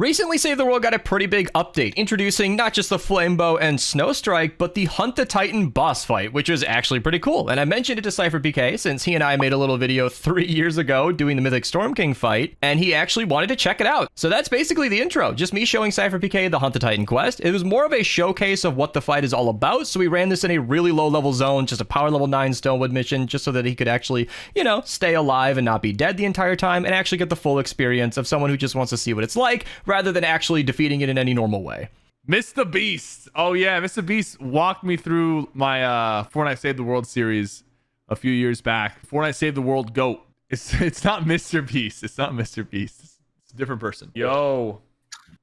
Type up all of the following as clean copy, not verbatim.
Recently, Save the World got a pretty big update, introducing not just the Flamebow and Snow Strike, but the Hunt the Titan boss fight, which is actually pretty cool. And I mentioned it to SYPHERPK since he and I made a little video 3 years ago doing the Mythic Storm King fight, and he actually wanted to check it out. So that's basically the intro, just me showing SYPHERPK the Hunt the Titan quest. It was more of a showcase of what the fight is all about, so we ran this in a really low level zone, just a power level 9 Stonewood mission, just so that he could actually, you know, stay alive and not be dead the entire time, and actually get the full experience of someone who just wants to see what it's like, rather than actually defeating it in any normal way. Mista Beast. Oh yeah, Mista Beast walked me through my Fortnite Save the World series a few years back. Fortnite Save the World GOAT. It's not Mr. Beast. It's not Mr. Beast. It's a different person. Yo,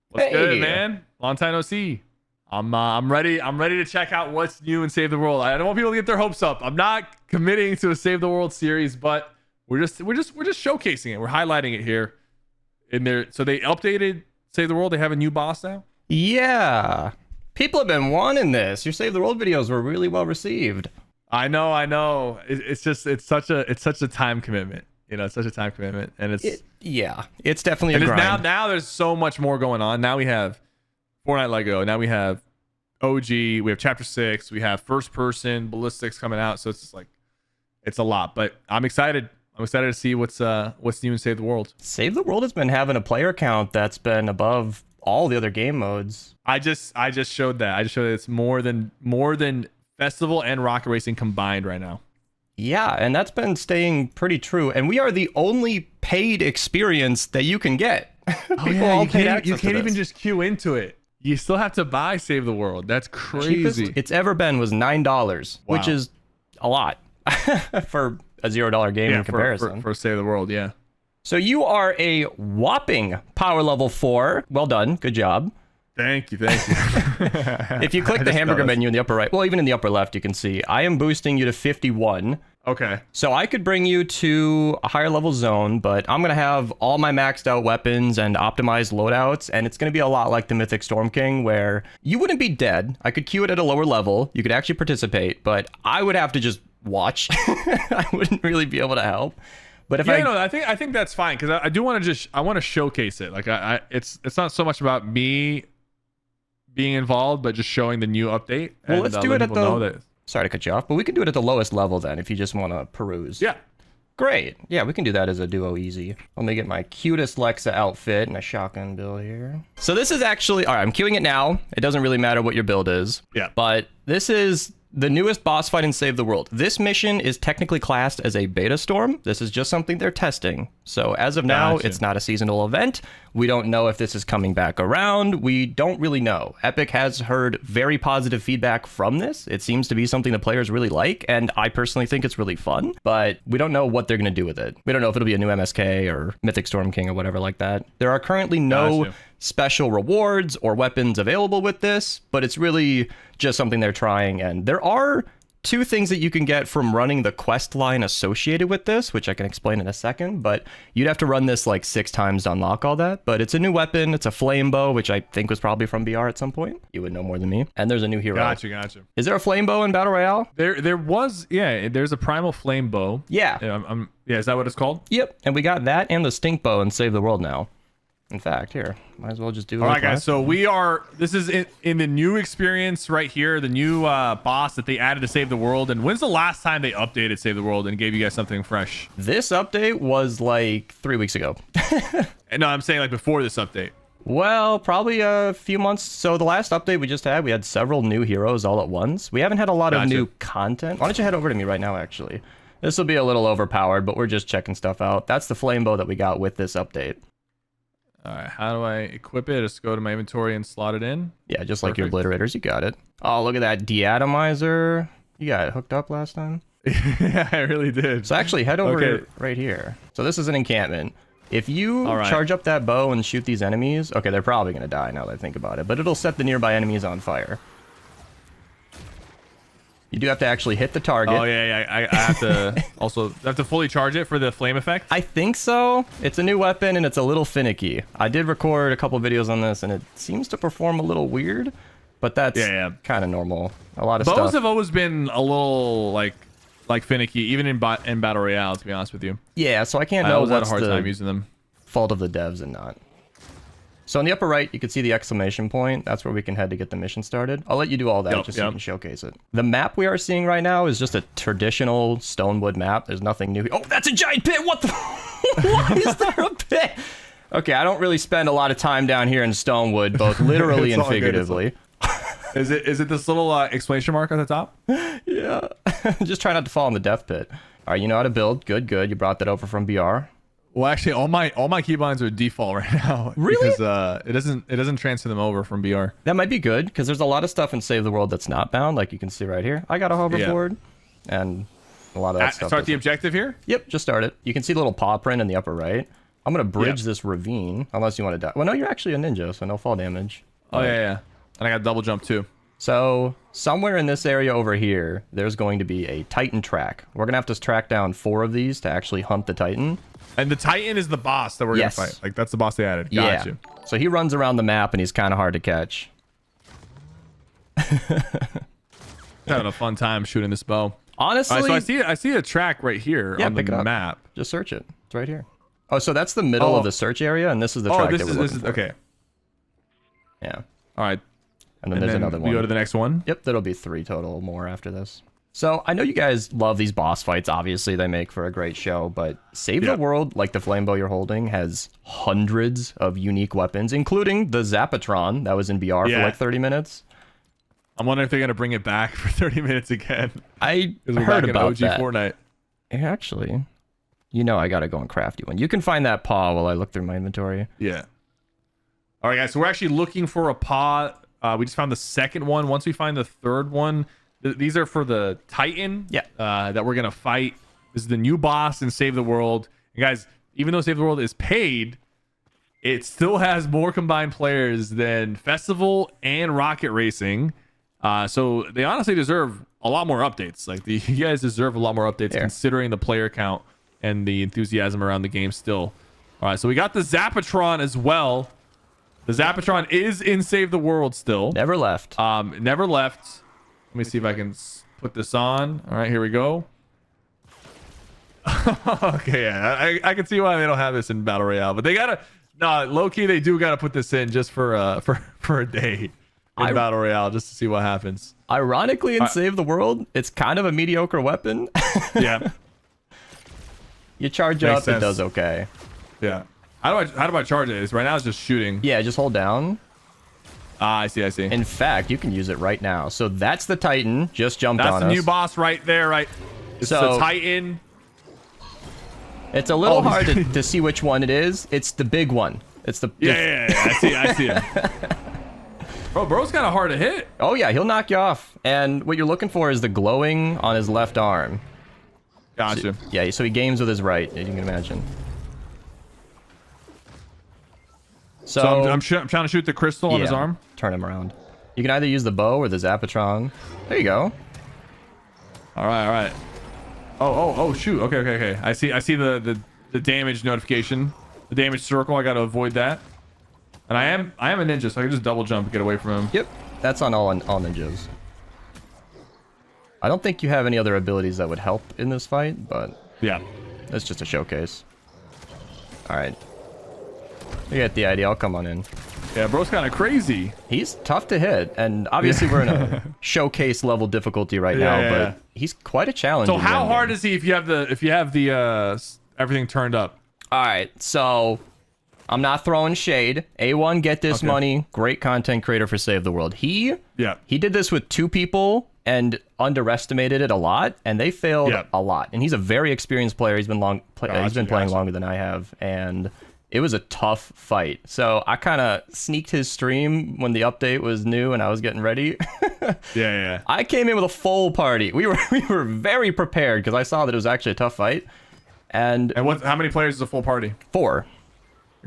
what's good, man? Long time no see. I'm ready. I'm ready to check out what's new in Save the World. I don't want people to get their hopes up. I'm not committing to a Save the World series, but we're just showcasing it. We're highlighting it here in there. So they updated Save the World. They have a new boss now. Yeah, people have been wanting this. Your Save the World videos were really well received. I know. It's such a time commitment. You know, it's such a time commitment, and it's definitely a grind. Now there's so much more going on. Now we have Fortnite Lego. Now we have OG. We have Chapter 6. We have first person ballistics coming out. So it's just like, it's a lot. But I'm excited. I'm excited to see what's new in Save the World. Save the World has been having a player count that's been above all the other game modes. I just showed that. I just showed that it's more than Festival and Rocket Racing combined right now. Yeah, and that's been staying pretty true. And we are the only paid experience that you can get. You can't even just queue into it. You still have to buy Save the World. That's crazy. Cheapest it's ever been was $9, which is a lot for a $0 game in comparison. For Save the World, yeah. So you are a whopping power level 4. Well done. Good job. Thank you. If you click the hamburger menu in the upper right, well, even in the upper left, you can see I am boosting you to 51. Okay. So I could bring you to a higher level zone, but I'm going to have all my maxed out weapons and optimized loadouts, and it's going to be a lot like the Mythic Storm King, where you wouldn't be dead. I could queue it at a lower level. You could actually participate, but I would have to just watch. I wouldn't really be able to help. But if I think that's fine, because I do want to showcase it. Like it's not so much about me being involved, but just showing the new update. Well, let's do it at the... Sorry to cut you off, but we can do it at the lowest level then, if you just want to peruse. Yeah. Great. Yeah, we can do that as a duo easy. Let me get my cutest Lexa outfit and a shotgun build here. So this is actually... All right, I'm queuing it now. It doesn't really matter what your build is. Yeah. But this is the newest boss fight in Save the World. This mission is technically classed as a beta storm. This is just something they're testing. So as of now, it's not a seasonal event. We don't know if this is coming back around. We don't really know. Epic has heard very positive feedback from this. It seems to be something the players really like, and I personally think it's really fun, but we don't know what they're going to do with it. We don't know if it'll be a new MSK or Mythic Storm King or whatever like that. There are currently no special rewards or weapons available with this, but it's really just something they're trying. And there are 2 things that you can get from running the quest line associated with this, which I can explain in a second, but you'd have to run this like 6 times to unlock all that. But it's a new weapon. It's a flame bow, which I think was probably from BR at some point. You would know more than me. And there's a new hero. Gotcha. Is there a flame bow in Battle Royale? There was, there's a primal flame bow. Yeah. Is that what it's called? Yep. And we got that and the stink bow in Save the World now. In fact, here, might as well just do it. All right, guys. So this is in the new experience right here, the new boss that they added to Save the World. And when's the last time they updated Save the World and gave you guys something fresh? This update was like 3 weeks ago. And no, I'm saying like before this update. Well, probably a few months. So the last update we just had, we had several new heroes all at once. We haven't had a lot of new content. Why don't you head over to me right now, actually? This will be a little overpowered, but we're just checking stuff out. That's the flame bow that we got with this update. All right, how do I equip it? Just go to my inventory and slot it in? Yeah, just like your obliterators, you got it. Oh, look at that deatomizer. You got it hooked up last time? Yeah, I really did. So actually, head over right here. So this is an encampment. If you charge up that bow and shoot these enemies, okay, they're probably going to die now that I think about it, but it'll set the nearby enemies on fire. You do have to actually hit the target. Oh, yeah. I have to also have to fully charge it for the flame effect? I think so. It's a new weapon, and it's a little finicky. I did record a couple videos on this, and it seems to perform a little weird, but that's kind of normal. A lot of bows stuff. have always been a little, like finicky, even in Battle Royale, to be honest with you. Yeah, so I can't know what's a hard time using them. Fault of the devs and not. So in the upper right, you can see the exclamation point. That's where we can head to get the mission started. I'll let you do all that so you can showcase it. The map we are seeing right now is just a traditional Stonewood map. There's nothing new. Oh, that's a giant pit. What the? Why is there a pit? Okay, I don't really spend a lot of time down here in Stonewood, both literally and figuratively. Is it this little exclamation mark at the top? Yeah. Just try not to fall in the death pit. All right, you know how to build. Good, good. You brought that over from BR. Well, actually, all my keybinds are default right now. Really? Because it doesn't transfer them over from BR. That might be good because there's a lot of stuff in Save the World that's not bound, like you can see right here. I got a hoverboard, and a lot of that stuff. Start the objective here. Yep, just start it. You can see the little paw print in the upper right. I'm gonna bridge this ravine unless you want to die. Well, no, you're actually a ninja, so no fall damage. Oh yeah. And I got double jump too. So somewhere in this area over here, there's going to be a Titan track. We're gonna have to track down 4 of these to actually hunt the Titan. And the Titan is the boss that we're gonna fight. Like that's the boss they added. Got you. So he runs around the map and he's kind of hard to catch. Having a fun time shooting this bow. Honestly, so I see a track right here on the map. Just search it. It's right here. Oh, so that's the middle of the search area, and this is the track that we're looking for. Okay. Yeah. All right. And then there's another one. We go to the next one. Yep, there'll be 3 total more after this. So I know you guys love these boss fights. Obviously, they make for a great show, but Save the World, like the flame bow you're holding, has hundreds of unique weapons, including the Zapatron that was in BR for like 30 minutes. I'm wondering if they're gonna bring it back for 30 minutes again. I heard about OG that. Fortnite. Actually, you know I gotta go and craft you one. You can find that paw while I look through my inventory. Yeah. All right, guys. So we're actually looking for a paw. We just found the second one. Once we find the third one, these are for the Titan. Yeah. That we're gonna fight. This is the new boss in Save the World. And guys, even though Save the World is paid, it still has more combined players than Festival and Rocket Racing. So they honestly deserve a lot more updates. Like you guys deserve a lot more updates considering the player count and the enthusiasm around the game still. All right, so we got the Zapatron as well. The Zapatron is in Save the World still. Never left. Never left. Let me see if I can put this on. All right, here we go. Okay, yeah, I can see why they don't have this in Battle Royale, but they gotta. No, low key, they do gotta put this in just for a day in Battle Royale just to see what happens. Ironically, in Save the World, it's kind of a mediocre weapon. Yeah. You charge it up, it does okay. Yeah. How do I charge it? Right now it's just shooting. Yeah, just hold down. I see. In fact, you can use it right now. So that's the Titan. Just jumped on us. That's the new boss right there, right? It's the Titan. It's a little hard to see which one it is. It's the big one. It's the... Yeah. I see him. Bro's kind of hard to hit. Oh, yeah. He'll knock you off. And what you're looking for is the glowing on his left arm. Gotcha. So he games with his right, as you can imagine. So I'm trying to shoot the crystal on his arm. Turn him around. You can either use the bow or the Zapatron. There you go. All right. Oh, shoot. Okay. I see the damage notification, the damage circle. I got to avoid that. And I am a ninja, so I can just double jump and get away from him. Yep, that's on all ninjas. I don't think you have any other abilities that would help in this fight, but yeah, that's just a showcase. All right. You get the idea. I'll come on in. Yeah, bro's kind of crazy. He's tough to hit, and obviously we're in a showcase level difficulty right now, but he's quite a challenge. So how hard is he if you have the everything turned up? All right, so I'm not throwing shade. A1, get this money. Great content creator for Save the World. He did this with 2 people and underestimated it a lot, and they failed a lot. And he's a very experienced player. He's been playing longer than I have, and it was a tough fight. So I kind of sneaked his stream when the update was new and I was getting ready. Yeah. I came in with a full party. We were very prepared because I saw that it was actually a tough fight. And how many players is a full party? 4.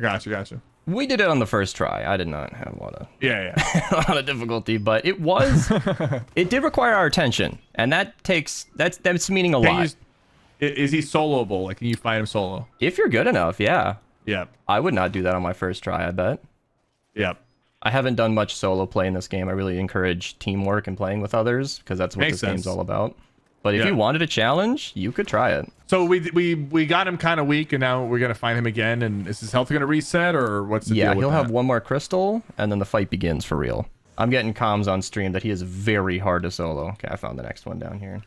Gotcha. We did it on the first try. I did not have a lot of a lot of difficulty, but it did require our attention, and that's meaning a lot. Is he soloable? Like, can you fight him solo? If you're good enough, yeah. Yep. I would not do that on my first try, I bet. Yep. I haven't done much solo play in this game. I really encourage teamwork and playing with others because that's what this game's all about. But if you wanted a challenge, you could try it. So we got him kind of weak, and now we're gonna find him again. And is his health gonna reset, or what's the deal with he'll that? have one more crystal, and then the fight begins for real. I'm getting comms on stream that he is very hard to solo. Okay, I found the next one down here.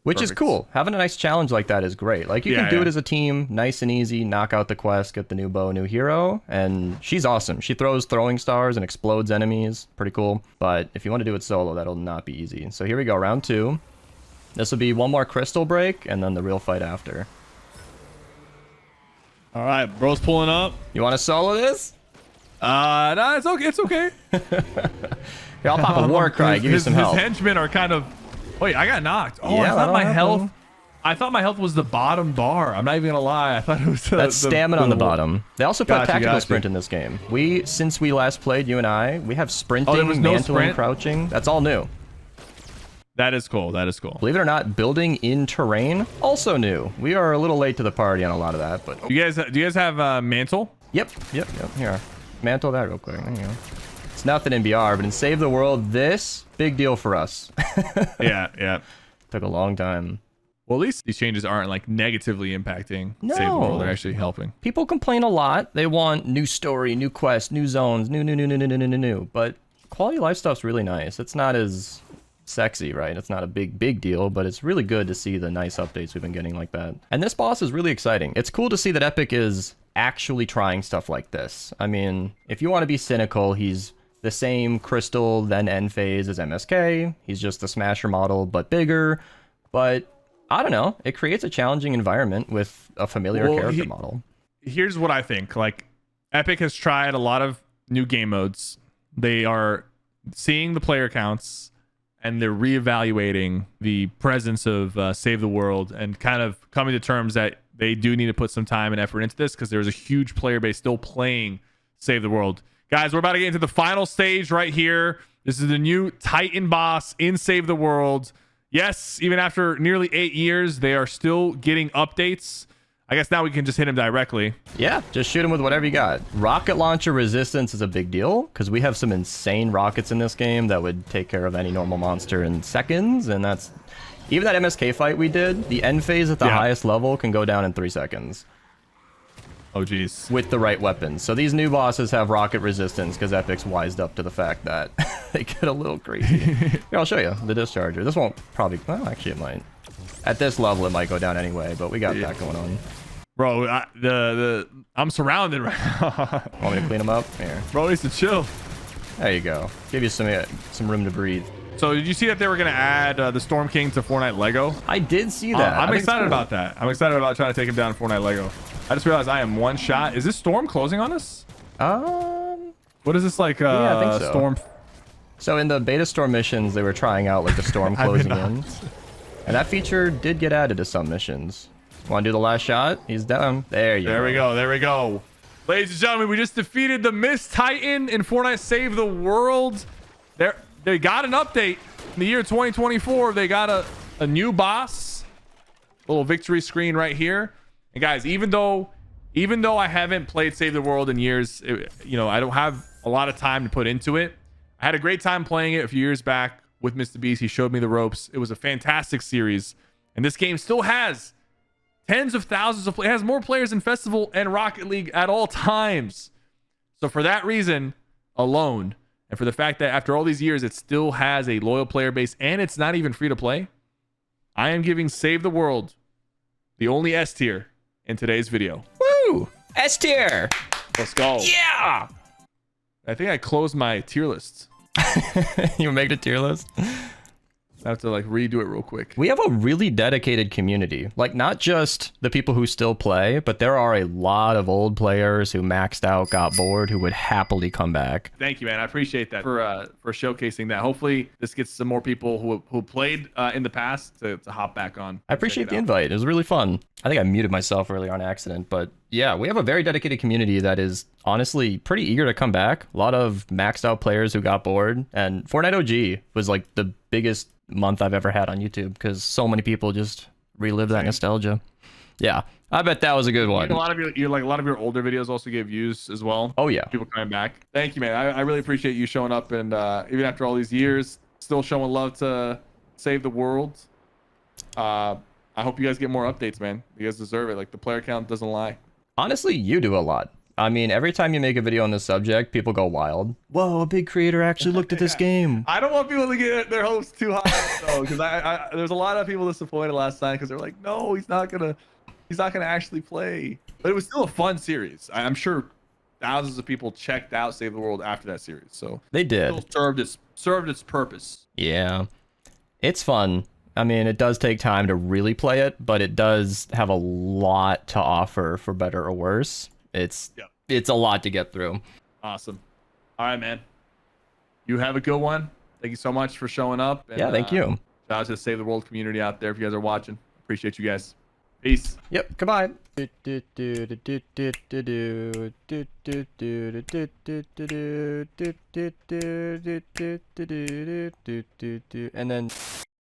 Which is cool. Having a nice challenge like that is great. Like, you can do it as a team, nice and easy, knock out the quest, get the new bow, new hero, and she's awesome. She throws throwing stars and explodes enemies. Pretty cool. But if you want to do it solo, that'll not be easy. So here we go, round 2. This will be one more crystal break, and then the real fight after. All right, bro's pulling up. You want to solo this? No, it's okay. It's okay. Here, I'll pop a war cry, give you some help. His henchmen are kind of... Wait, I got knocked. Oh, Yeah, I thought my health... happen. I thought my health was the bottom bar. I'm not even gonna lie. I thought it was That's stamina on the bottom. They also put tactical gotcha. sprint in this game. Since we last played, you and I, we have sprinting, there was no mantling, sprint? crouching. That's all new. That is cool. That is cool. Believe it or not, building in terrain, also new. We are a little late to the party on a lot of that, but... Do you guys have mantle? Yep. Here, mantle that real quick. There you go. It's nothing in BR, but in Save the World, this, big deal for us. Yeah. Took a long time. Well, at least these changes aren't like negatively impacting Save the World. They're actually helping. People complain a lot. They want new story, new quest, new zones, new. But quality of life stuff's really nice. It's not as sexy, right? It's not a big deal, but it's really good to see the nice updates we've been getting like that. And this boss is really exciting. It's cool to see that Epic is actually trying stuff like this. I mean, if you want to be cynical, he's the same crystal then end phase as MSK. He's just the Smasher model, but bigger. But I don't know. It creates a challenging environment with a familiar character model. Here's what I think. Like, Epic has tried a lot of new game modes. They are seeing the player counts, and they're reevaluating the presence of Save the World, and kind of coming to terms that they do need to put some time and effort into this, because there's a huge player base still playing Save the World. Guys, we're about to get into the final stage right here. This is the new Titan boss in Save the World. Yes, even after nearly 8 years, they are still getting updates. I guess now we can just hit him directly. Yeah, just shoot him with whatever you got. Rocket launcher resistance is a big deal, because we have some insane rockets in this game that would take care of any normal monster in seconds, and that's... Even that MSK fight we did, the end phase at the highest level can go down in 3 seconds. Oh, geez. With the right weapons. So these new bosses have rocket resistance, because Epic's wised up to the fact that they get a little crazy. Here, I'll show you the discharger. This won't probably... Well, actually, it might. At this level, it might go down anyway, but we got that going on. Bro, I'm surrounded right now. Want me to clean them up? Here. Bro needs to chill. There you go. Give you some room to breathe. So did you see that they were going to add the Storm King to Fortnite Lego? I did see that. I'm excited about that. I'm excited about trying to take him down in Fortnite Lego. I just realized I am one shot. Is this Storm closing on us? What is this like? Yeah, I think so. Storm. So in the beta Storm missions, they were trying out like the Storm closing in. And that feature did get added to some missions. Want to do the last shot? He's down. There you go. There we go. Ladies and gentlemen, we just defeated the Mist Titan in Fortnite Save the World. They got an update in the year 2024. They got a new boss. Little victory screen right here. And guys, even though I haven't played Save the World in years, I don't have a lot of time to put into it. I had a great time playing it a few years back with Mr. Beast. He showed me the ropes. It was a fantastic series. And this game still has tens of thousands of players. It has more players in Festival and Rocket League at all times. So for that reason alone, and for the fact that after all these years, it still has a loyal player base and it's not even free to play, I am giving Save the World the only S tier in today's video. Woo! S tier! Let's go. Yeah! I think I closed my tier list. You make a tier list? I have to like redo it real quick. We have a really dedicated community. Like, not just the people who still play, but there are a lot of old players who maxed out, got bored, who would happily come back. Thank you, man. I appreciate that for showcasing that. Hopefully this gets some more people who played in the past to hop back on. I appreciate the invite. It was really fun. I think I muted myself earlier on accident, but yeah, we have a very dedicated community that is honestly pretty eager to come back. A lot of maxed out players who got bored, and Fortnite OG was like the biggest month I've ever had on YouTube, because so many people just relive that nostalgia. Yeah, I bet that was a good one. A lot of your older videos also get views as well. Oh yeah, people coming back. Thank you, man. I really appreciate you showing up, and even after all these years, still showing love to Save the World. I hope you guys get more updates, man. You guys deserve it. Like, the player count doesn't lie. Honestly, you do a lot. I mean, every time you make a video on this subject, people go wild. Whoa, a big creator actually looked at this game. I don't want people to get their hopes too high though, because there's a lot of people disappointed last time because they're like, no, he's not gonna actually play. But it was still a fun series. I'm sure thousands of people checked out Save the World after that series, so They did. it still served its purpose. Yeah, it's fun. I mean, it does take time to really play it, but it does have a lot to offer, for better or worse. It's a lot to get through. Awesome. All right, man. You have a good one. Thank you so much for showing up. And, yeah, thank you. Shout out to the Save the World community out there if you guys are watching. Appreciate you guys. Peace. Yep, goodbye. And then